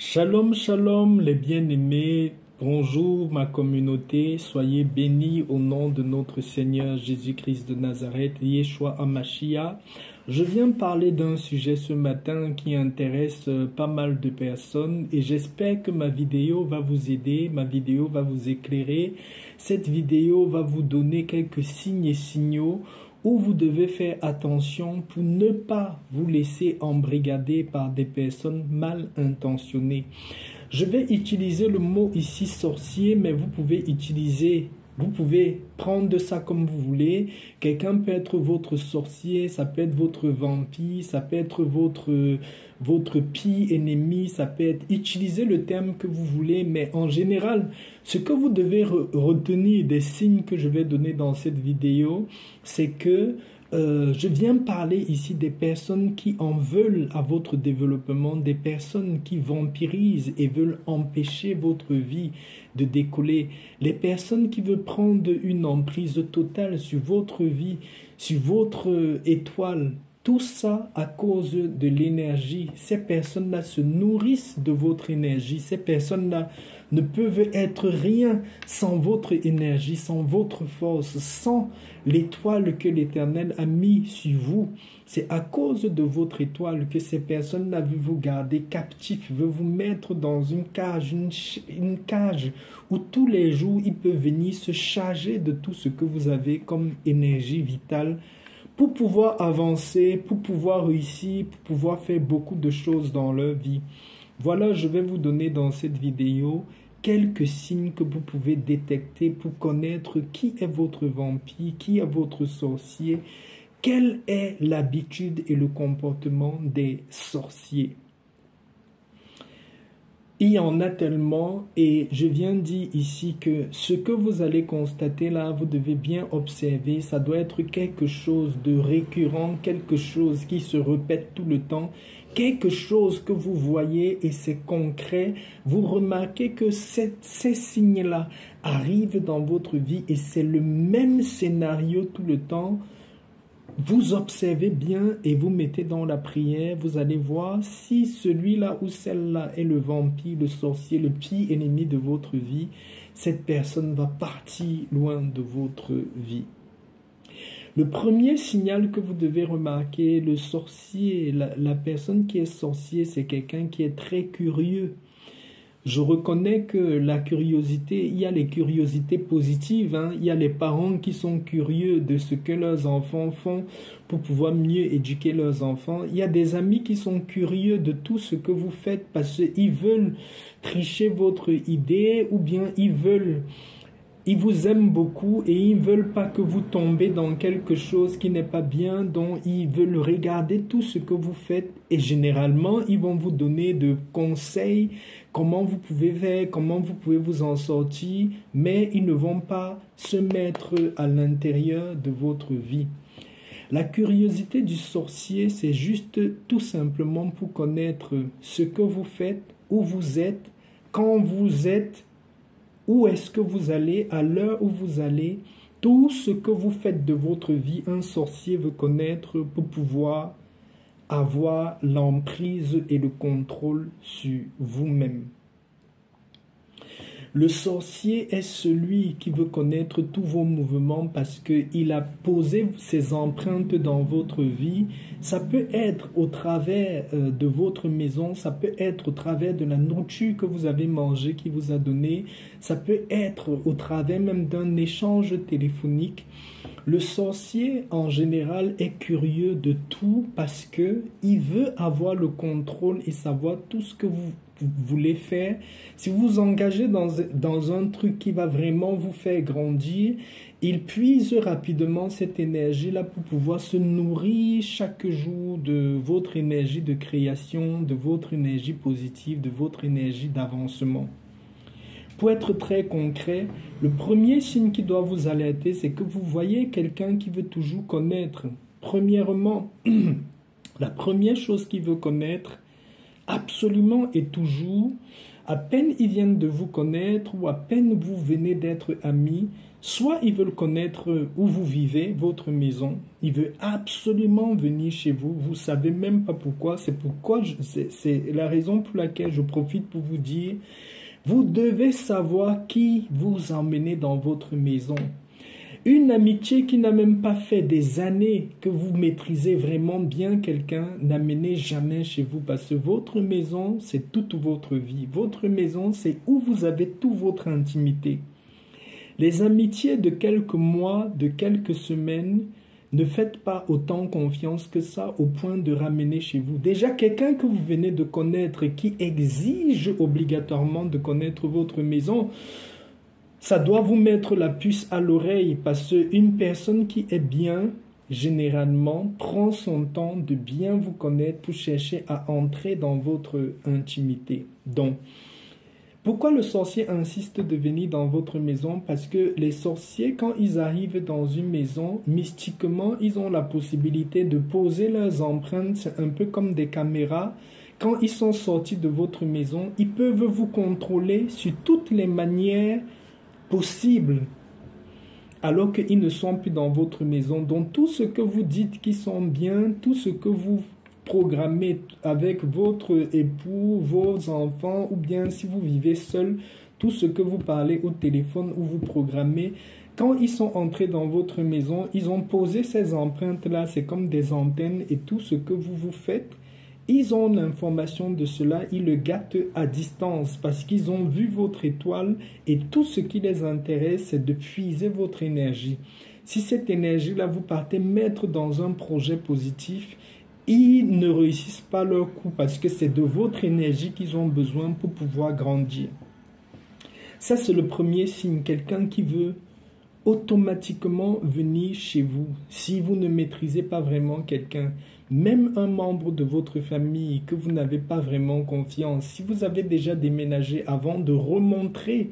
Shalom, shalom, les bien-aimés. Bonjour, ma communauté. Soyez bénis au nom de notre Seigneur Jésus-Christ de Nazareth, Yeshua HaMashiach. Je viens parler d'un sujet ce matin qui intéresse pas mal de personnes et j'espère que ma vidéo va vous aider, ma vidéo va vous éclairer. Cette vidéo va vous donner quelques signes et signaux où vous devez faire attention pour ne pas vous laisser embrigader par des personnes mal intentionnées. Je vais utiliser le mot ici sorcier, mais vous pouvez prendre ça comme vous voulez. Quelqu'un peut être votre sorcier, ça peut être votre vampire, ça peut être votre pire ennemi, ça peut être... Utilisez le terme que vous voulez, mais en général, ce que vous devez retenir des signes que je vais donner dans cette vidéo, c'est que je viens parler ici des personnes qui en veulent à votre développement, des personnes qui vampirisent et veulent empêcher votre vie de décoller, les personnes qui veulent prendre une emprise totale sur votre vie, sur votre étoile. Tout ça à cause de l'énergie. Ces personnes-là se nourrissent de votre énergie. Ces personnes-là ne peuvent être rien sans votre énergie, sans votre force, sans l'étoile que l'Éternel a mis sur vous. C'est à cause de votre étoile que ces personnes-là veulent vous garder captifs, veulent vous mettre dans une cage où tous les jours, ils peuvent venir se charger de tout ce que vous avez comme énergie vitale pour pouvoir avancer, pour pouvoir réussir, pour pouvoir faire beaucoup de choses dans leur vie. Voilà, je vais vous donner dans cette vidéo quelques signes que vous pouvez détecter pour connaître qui est votre vampire, qui est votre sorcier, quelle est l'habitude et le comportement des sorciers. Il y en a tellement et je viens dire ici que ce que vous allez constater là, vous devez bien observer, ça doit être quelque chose de récurrent, quelque chose qui se répète tout le temps, quelque chose que vous voyez et c'est concret. Vous remarquez que ces signes-là arrivent dans votre vie et c'est le même scénario tout le temps. Vous observez bien et vous mettez dans la prière, vous allez voir si celui-là ou celle-là est le vampire, le sorcier, le pire ennemi de votre vie, cette personne va partir loin de votre vie. Le premier signal que vous devez remarquer, le sorcier, la personne qui est sorcier, c'est quelqu'un qui est très curieux. Je reconnais que la curiosité, il y a les curiosités positives, hein. Il y a les parents qui sont curieux de ce que leurs enfants font pour pouvoir mieux éduquer leurs enfants. Il y a des amis qui sont curieux de tout ce que vous faites parce qu'ils veulent tricher votre idée ou bien ils vous aiment beaucoup et ils ne veulent pas que vous tombez dans quelque chose qui n'est pas bien, donc ils veulent regarder tout ce que vous faites et généralement, ils vont vous donner de conseils, comment vous pouvez faire, comment vous pouvez vous en sortir, mais ils ne vont pas se mettre à l'intérieur de votre vie. La curiosité du sorcier, c'est juste tout simplement pour connaître ce que vous faites, où vous êtes, quand vous êtes, où est-ce que vous allez, à l'heure où vous allez, tout ce que vous faites de votre vie, un sorcier veut connaître pour pouvoir avoir l'emprise et le contrôle sur vous-même. Le sorcier est celui qui veut connaître tous vos mouvements parce qu'il a posé ses empreintes dans votre vie. Ça peut être au travers de votre maison, ça peut être au travers de la nourriture que vous avez mangée, qu'il vous a donnée, ça peut être au travers même d'un échange téléphonique. Le sorcier, en général, est curieux de tout parce qu'il veut avoir le contrôle et savoir tout ce que vous voulez faire. Si vous vous engagez dans un truc qui va vraiment vous faire grandir, il puise rapidement cette énergie-là pour pouvoir se nourrir chaque jour de votre énergie de création, de votre énergie positive, de votre énergie d'avancement. Pour être très concret, le premier signe qui doit vous alerter, c'est que vous voyez quelqu'un qui veut toujours connaître. Premièrement, la première chose qu'il veut connaître, absolument et toujours, à peine ils viennent de vous connaître ou à peine vous venez d'être amis, Soit ils veulent connaître où vous vivez, votre maison. Ils veulent absolument venir chez vous. Vous ne savez même pas pourquoi. C'est la raison pour laquelle je profite pour vous dire, vous devez savoir qui vous emmenez dans votre maison. Une amitié qui n'a même pas fait des années que vous maîtrisez vraiment bien quelqu'un, n'amenez jamais chez vous parce que votre maison, c'est toute votre vie. Votre maison, c'est où vous avez toute votre intimité. Les amitiés de quelques mois, de quelques semaines, ne faites pas autant confiance que ça au point de ramener chez vous. Déjà, quelqu'un que vous venez de connaître qui exige obligatoirement de connaître votre maison, ça doit vous mettre la puce à l'oreille parce qu'une personne qui est bien, généralement, prend son temps de bien vous connaître pour chercher à entrer dans votre intimité. Donc, pourquoi le sorcier insiste de venir dans votre maison? Parce que les sorciers, quand ils arrivent dans une maison, mystiquement, ils ont la possibilité de poser leurs empreintes. C'est un peu comme des caméras. Quand ils sont sortis de votre maison, ils peuvent vous contrôler sur toutes les manières possibles, alors qu'ils ne sont plus dans votre maison. Donc, tout ce que vous dites qui sont bien, tout ce que vous programmez avec votre époux, vos enfants, ou bien si vous vivez seul, tout ce que vous parlez au téléphone ou vous programmez, quand ils sont entrés dans votre maison, ils ont posé ces empreintes-là, c'est comme des antennes, et tout ce que vous faites, ils ont l'information de cela, ils le gâtent à distance parce qu'ils ont vu votre étoile et tout ce qui les intéresse, c'est de puiser votre énergie. Si cette énergie-là, vous partez mettre dans un projet positif, ils ne réussissent pas leur coup parce que c'est de votre énergie qu'ils ont besoin pour pouvoir grandir. Ça, c'est le premier signe. Quelqu'un qui veut automatiquement venir chez vous. Si vous ne maîtrisez pas vraiment quelqu'un, même un membre de votre famille que vous n'avez pas vraiment confiance, si vous avez déjà déménagé avant de remontrer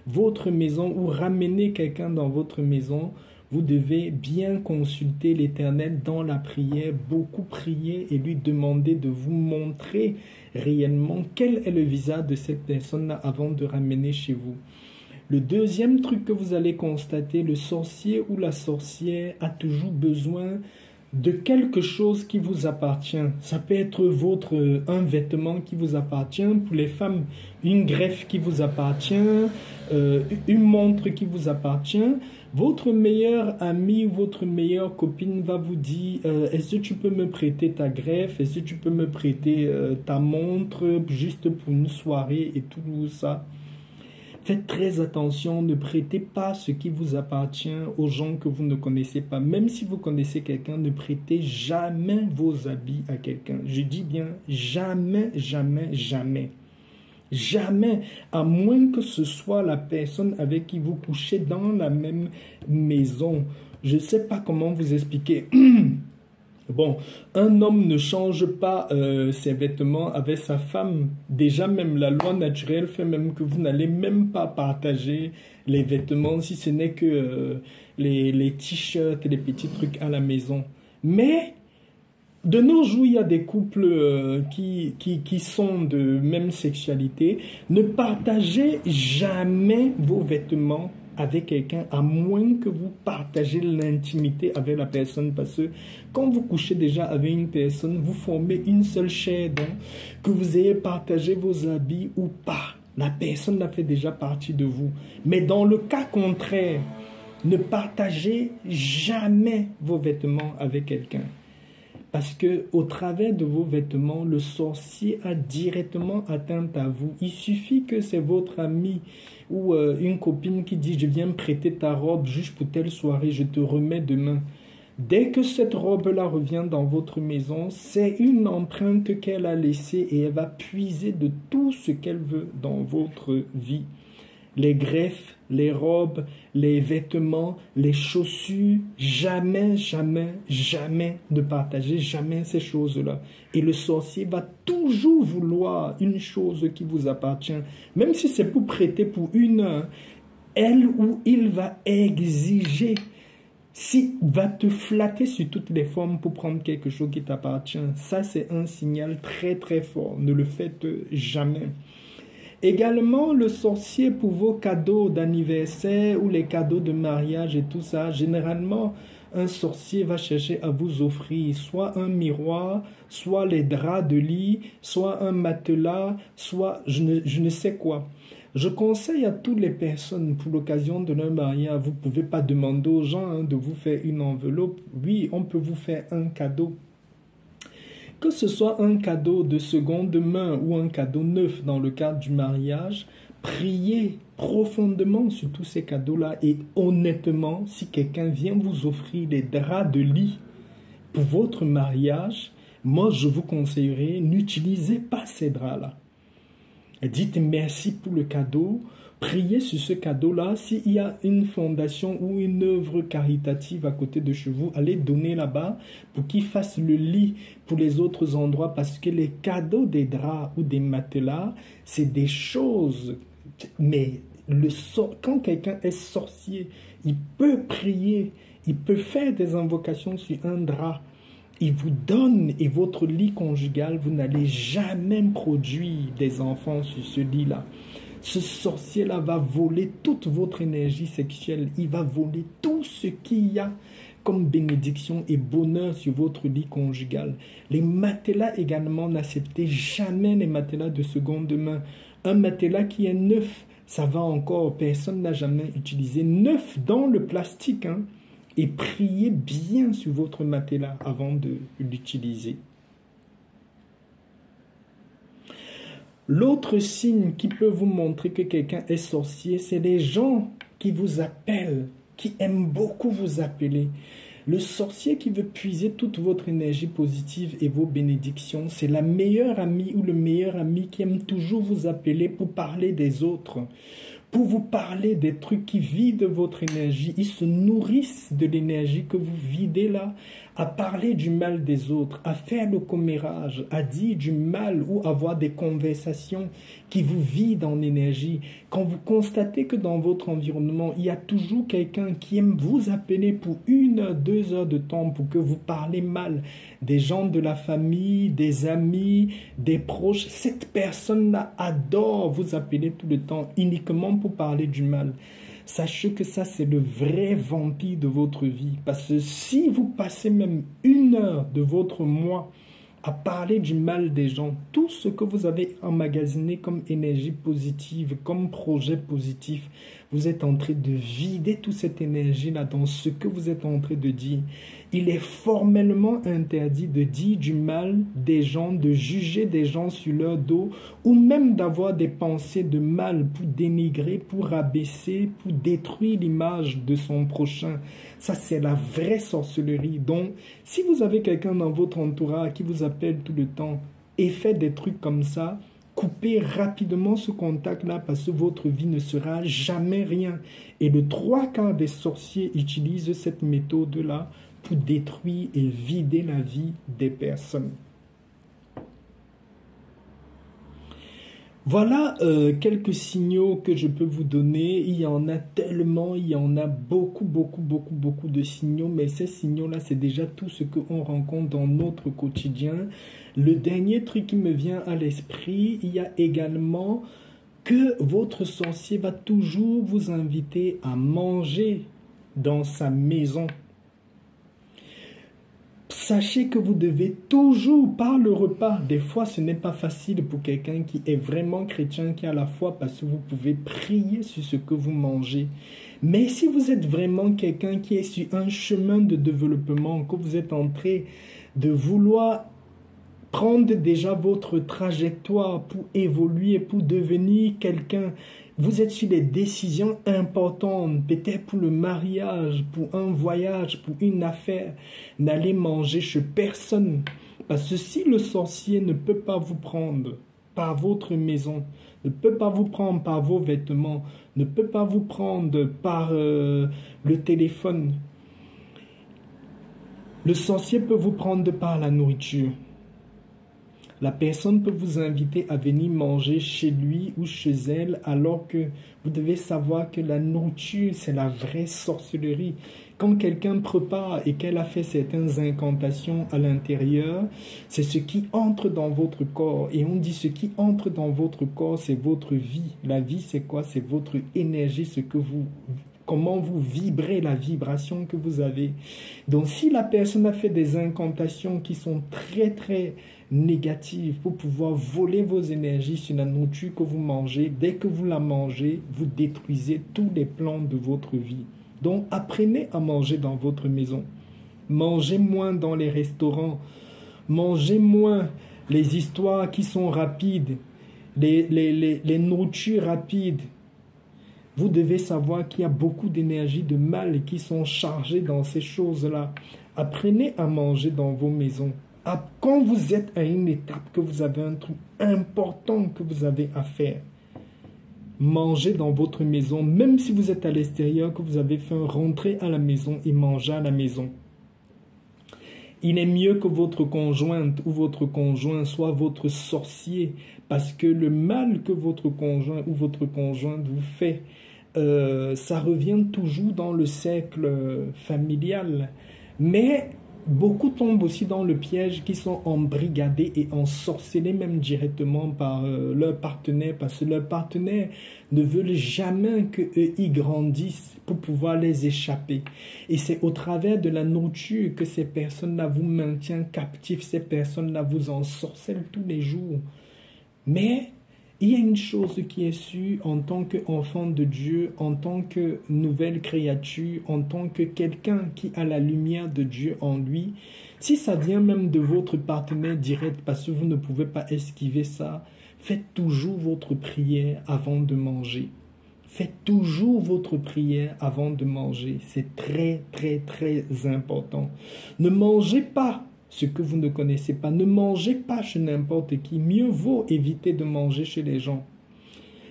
votre maison ou ramener quelqu'un dans votre maison, vous devez bien consulter l'Éternel dans la prière, beaucoup prier et lui demander de vous montrer réellement quel est le visage de cette personne-là avant de ramener chez vous. Le deuxième truc que vous allez constater, le sorcier ou la sorcière a toujours besoin de quelque chose qui vous appartient. Ça peut être un vêtement qui vous appartient. Pour les femmes, une greffe qui vous appartient, une montre qui vous appartient. Votre meilleur ami ou votre meilleure copine va vous dire est-ce que tu peux me prêter ta greffe? Est-ce que tu peux me prêter ta montre juste pour une soirée et tout ça? Faites très attention, ne prêtez pas ce qui vous appartient aux gens que vous ne connaissez pas. Même si vous connaissez quelqu'un, ne prêtez jamais vos habits à quelqu'un. Je dis bien jamais, jamais, jamais. Jamais, à moins que ce soit la personne avec qui vous couchez dans la même maison. Je ne sais pas comment vous expliquer. Bon, un homme ne change pas ses vêtements avec sa femme. Déjà, même la loi naturelle fait même que vous n'allez même pas partager les vêtements si ce n'est que les t-shirts et les petits trucs à la maison. Mais de nos jours, il y a des couples qui sont de même sexualité. Ne partagez jamais vos vêtements avec quelqu'un, à moins que vous partagez l'intimité avec la personne, parce que quand vous couchez déjà avec une personne, vous formez une seule chair, donc que vous ayez partagé vos habits ou pas, la personne a fait déjà partie de vous. Mais dans le cas contraire, ne partagez jamais vos vêtements avec quelqu'un. Parce que au travers de vos vêtements, le sorcier a directement atteint à vous. Il suffit que c'est votre ami ou une copine qui dit « Je viens me prêter ta robe juste pour telle soirée, je te remets demain ». Dès que cette robe-là revient dans votre maison, c'est une empreinte qu'elle a laissée et elle va puiser de tout ce qu'elle veut dans votre vie. Les greffes, les robes, les vêtements, les chaussures, jamais, jamais, jamais ne partagez jamais ces choses-là. Et le sorcier va toujours vouloir une chose qui vous appartient. Même si c'est pour prêter pour une heure, elle ou il va exiger, va te flatter sur toutes les formes pour prendre quelque chose qui t'appartient. Ça, c'est un signal très très fort. Ne le faites jamais. Également, le sorcier pour vos cadeaux d'anniversaire ou les cadeaux de mariage et tout ça, généralement, un sorcier va chercher à vous offrir soit un miroir, soit les draps de lit, soit un matelas, soit je ne sais quoi. Je conseille à toutes les personnes pour l'occasion de leur mariage, vous ne pouvez pas demander aux gens de vous faire une enveloppe. Oui, on peut vous faire un cadeau. Que ce soit un cadeau de seconde main ou un cadeau neuf dans le cadre du mariage, priez profondément sur tous ces cadeaux-là et honnêtement, si quelqu'un vient vous offrir des draps de lit pour votre mariage, moi je vous conseillerais, n'utilisez pas ces draps-là. Dites merci pour le cadeau, priez sur ce cadeau-là. S'il y a une fondation ou une œuvre caritative à côté de chez vous, allez donner là-bas pour qu'ils fassent le lit pour les autres endroits parce que les cadeaux des draps ou des matelas, c'est des choses. Mais quand quelqu'un est sorcier, il peut prier, il peut faire des invocations sur un drap. Il vous donne et votre lit conjugal, vous n'allez jamais produire des enfants sur ce lit-là. Ce sorcier-là va voler toute votre énergie sexuelle. Il va voler tout ce qu'il y a comme bénédiction et bonheur sur votre lit conjugal. Les matelas également, n'acceptez jamais les matelas de seconde main. Un matelas qui est neuf, ça va encore, personne n'a jamais utilisé. Neuf dans le plastique, hein. Et priez bien sur votre matelas avant de l'utiliser. L'autre signe qui peut vous montrer que quelqu'un est sorcier, c'est les gens qui vous appellent, qui aiment beaucoup vous appeler. Le sorcier qui veut puiser toute votre énergie positive et vos bénédictions, c'est la meilleure amie ou le meilleur ami qui aime toujours vous appeler pour parler des autres. Pour vous parler des trucs qui vident votre énergie, ils se nourrissent de l'énergie que vous videz là, à parler du mal des autres, à faire le commérage, à dire du mal ou avoir des conversations qui vous vident en énergie. Quand vous constatez que dans votre environnement, il y a toujours quelqu'un qui aime vous appeler pour 1 heure, 2 heures de temps pour que vous parlez mal des gens de la famille, des amis, des proches, cette personne-là adore vous appeler tout le temps uniquement pour parler du mal. Sachez que ça, c'est le vrai vampire de votre vie. Parce que si vous passez même 1 heure de votre mois à parler du mal des gens, tout ce que vous avez emmagasiné comme énergie positive, comme projet positif, vous êtes en train de vider toute cette énergie-là dans ce que vous êtes en train de dire. Il est formellement interdit de dire du mal des gens, de juger des gens sur leur dos, ou même d'avoir des pensées de mal pour dénigrer, pour rabaisser, pour détruire l'image de son prochain. Ça, c'est la vraie sorcellerie. Donc, si vous avez quelqu'un dans votre entourage qui vous appelle tout le temps et fait des trucs comme ça, coupez rapidement ce contact-là parce que votre vie ne sera jamais rien. Et le 3/4 des sorciers utilisent cette méthode-là pour détruire et vider la vie des personnes. Voilà quelques signaux que je peux vous donner. Il y en a tellement, il y en a beaucoup de signaux. Mais ces signaux-là, c'est déjà tout ce qu'on rencontre dans notre quotidien. Le dernier truc qui me vient à l'esprit, il y a également que votre sorcier va toujours vous inviter à manger dans sa maison. Sachez que vous devez toujours, par le repas, des fois ce n'est pas facile pour quelqu'un qui est vraiment chrétien, qui a la foi, parce que vous pouvez prier sur ce que vous mangez. Mais si vous êtes vraiment quelqu'un qui est sur un chemin de développement, que vous êtes en train de vouloir prendre déjà votre trajectoire pour évoluer, pour devenir quelqu'un, vous êtes sur des décisions importantes, peut-être pour le mariage, pour un voyage, pour une affaire. N'allez manger chez personne. Parce que si le sorcier ne peut pas vous prendre par votre maison, ne peut pas vous prendre par vos vêtements, ne peut pas vous prendre par le téléphone, le sorcier peut vous prendre par la nourriture. La personne peut vous inviter à venir manger chez lui ou chez elle alors que vous devez savoir que la nourriture, c'est la vraie sorcellerie. Quand quelqu'un prépare et qu'elle a fait certaines incantations à l'intérieur, c'est ce qui entre dans votre corps. Et on dit ce qui entre dans votre corps, c'est votre vie. La vie, c'est quoi? C'est votre énergie, comment vous vibrez, la vibration que vous avez. Donc, si la personne a fait des incantations qui sont très, très négatives pour pouvoir voler vos énergies sur la nourriture que vous mangez, dès que vous la mangez, vous détruisez tous les plans de votre vie. Donc, apprenez à manger dans votre maison. Mangez moins dans les restaurants. Mangez moins les histoires qui sont rapides, les nourritures rapides. Vous devez savoir qu'il y a beaucoup d'énergie de mal qui sont chargées dans ces choses-là. Apprenez à manger dans vos maisons. Quand vous êtes à une étape, que vous avez un truc important que vous avez à faire, mangez dans votre maison. Même si vous êtes à l'extérieur, que vous avez faim, rentrez à la maison et mangez à la maison. Il est mieux que votre conjointe ou votre conjoint soit votre sorcier, parce que le mal que votre conjoint ou votre conjointe vous fait, ça revient toujours dans le cercle familial. Mais beaucoup tombent aussi dans le piège, qui sont embrigadés et ensorcelés même directement par leur partenaire, parce que leurs partenaires ne veulent jamais qu'ils grandissent pour pouvoir les échapper. Et c'est au travers de la nourriture que ces personnes-là vous maintiennent captifs, ces personnes-là vous ensorcellent tous les jours. Mais il y a une chose qui est sûre, en tant qu'enfant de Dieu, en tant que nouvelle créature, en tant que quelqu'un qui a la lumière de Dieu en lui, si ça vient même de votre partenaire direct, parce que vous ne pouvez pas esquiver ça, faites toujours votre prière avant de manger. Faites toujours votre prière avant de manger. C'est très, très, très important. Ne mangez pas ce que vous ne connaissez pas. Ne mangez pas chez n'importe qui. Mieux vaut éviter de manger chez les gens.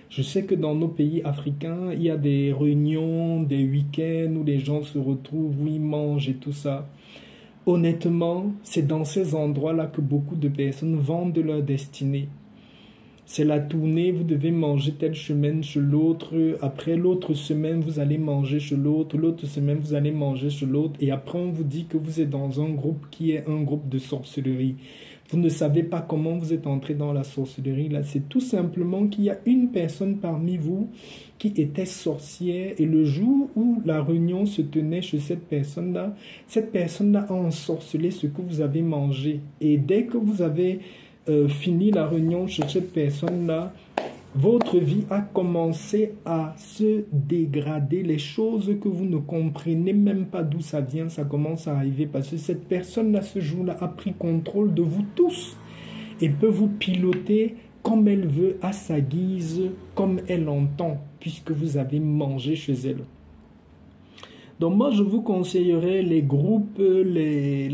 Je sais que dans nos pays africains, il y a des réunions, des week-ends où les gens se retrouvent, où ils mangent et tout ça. Honnêtement, c'est dans ces endroits-là que beaucoup de personnes vendent leur destinée. C'est la tournée, vous devez manger telle semaine chez l'autre, après l'autre semaine, vous allez manger chez l'autre, l'autre semaine, vous allez manger chez l'autre, et après on vous dit que vous êtes dans un groupe qui est un groupe de sorcellerie. Vous ne savez pas comment vous êtes entré dans la sorcellerie, là. C'est tout simplement qu'il y a une personne parmi vous qui était sorcière, et le jour où la réunion se tenait chez cette personne-là a ensorcelé ce que vous avez mangé. Et dès que vous avez fini la réunion chez cette personne-là, votre vie a commencé à se dégrader. Les choses que vous ne comprenez même pas d'où ça vient, ça commence à arriver parce que cette personne-là, ce jour-là, a pris contrôle de vous tous et peut vous piloter comme elle veut, à sa guise, comme elle entend, puisque vous avez mangé chez elle. Donc moi, je vous conseillerais les groupes, les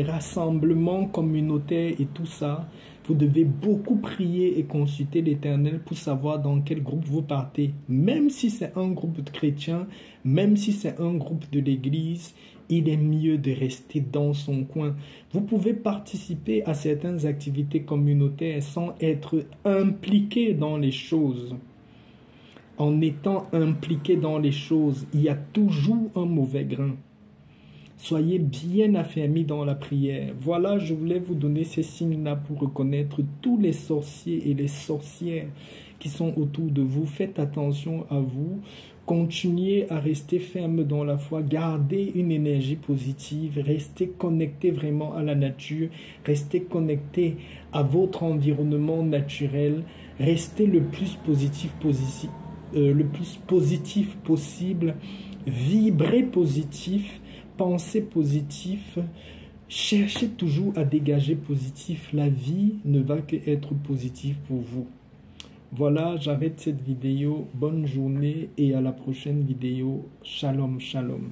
rassemblements communautaires et tout ça. Vous devez beaucoup prier et consulter l'Éternel pour savoir dans quel groupe vous partez. Même si c'est un groupe de chrétiens, même si c'est un groupe de l'église, il est mieux de rester dans son coin. Vous pouvez participer à certaines activités communautaires sans être impliqué dans les choses. En étant impliqué dans les choses, il y a toujours un mauvais grain. Soyez bien affermis dans la prière. Voilà, je voulais vous donner ces signes-là pour reconnaître tous les sorciers et les sorcières qui sont autour de vous. Faites attention à vous. Continuez à rester ferme dans la foi. Gardez une énergie positive. Restez connecté vraiment à la nature. Restez connecté à votre environnement naturel. Restez le plus positif possible, vibrez positif, pensez positif, cherchez toujours à dégager positif. La vie ne va que être positive pour vous. Voilà, j'arrête cette vidéo. Bonne journée et à la prochaine vidéo. Shalom, shalom.